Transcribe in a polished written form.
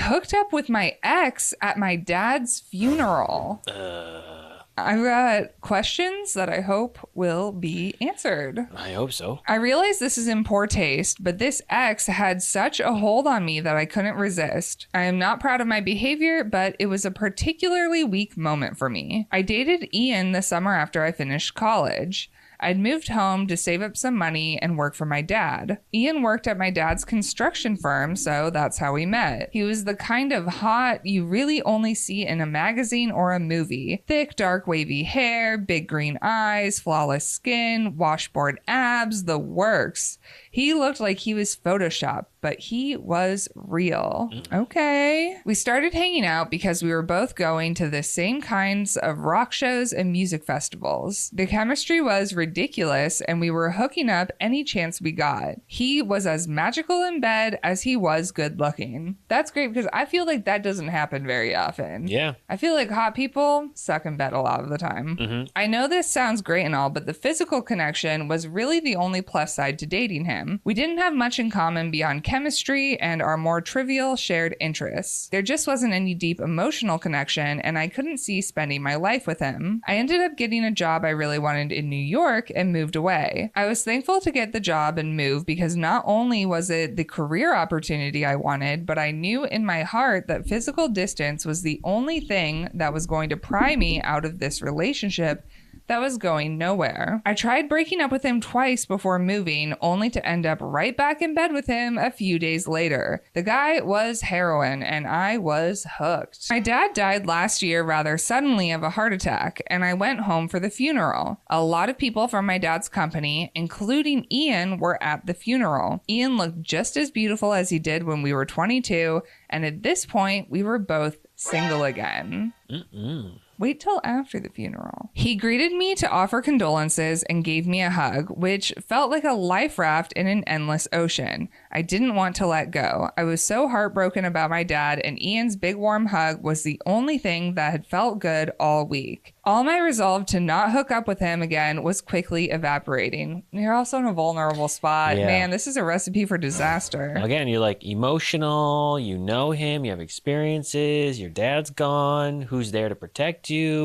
hooked up with my ex at my dad's funeral. I've got questions that I hope will be answered. I hope so. I realize this is in poor taste, but this ex had such a hold on me that I couldn't resist. I am not proud of my behavior, but it was a particularly weak moment for me. I dated Ian the summer after I finished college. I'd moved home to save up some money and work for my dad. Ian worked at my dad's construction firm, so that's how we met. He was the kind of hot you really only see in a magazine or a movie. Thick, dark, wavy hair, big green eyes, flawless skin, washboard abs, the works. He looked like he was photoshopped, but he was real. Okay. We started hanging out because we were both going to the same kinds of rock shows and music festivals. The chemistry was ridiculous, and we were hooking up any chance we got. He was as magical in bed as he was good looking. That's great because I feel like that doesn't happen very often. Yeah. I feel like hot people suck in bed a lot of the time. I know this sounds great and all, but the physical connection was really the only plus side to dating him. We didn't have much in common beyond chemistry and our more trivial shared interests. There just wasn't any deep emotional connection, and I couldn't see spending my life with him. I ended up getting a job I really wanted in New York and moved away. I was thankful to get the job and move because not only was it the career opportunity I wanted, but I knew in my heart that physical distance was the only thing that was going to pry me out of this relationship that was going nowhere. I tried breaking up with him twice before moving, only to end up right back in bed with him a few days later. The guy was heroin, and I was hooked. My dad died last year rather suddenly of a heart attack, and I went home for the funeral. A lot of people from my dad's company, including Ian, were at the funeral. Ian looked just as beautiful as he did when we were 22, and at this point, we were both single again. Wait till after the funeral. He greeted me to offer condolences and gave me a hug, which felt like a life raft in an endless ocean. I didn't want to let go. I was so heartbroken about my dad, and Ian's big warm hug was the only thing that had felt good all week. All my resolve to not hook up with him again was quickly evaporating. You're also in a vulnerable spot. Yeah. Man, this is a recipe for disaster. Again, you're like emotional, you know him, you have experiences, your dad's gone, who's there to protect you?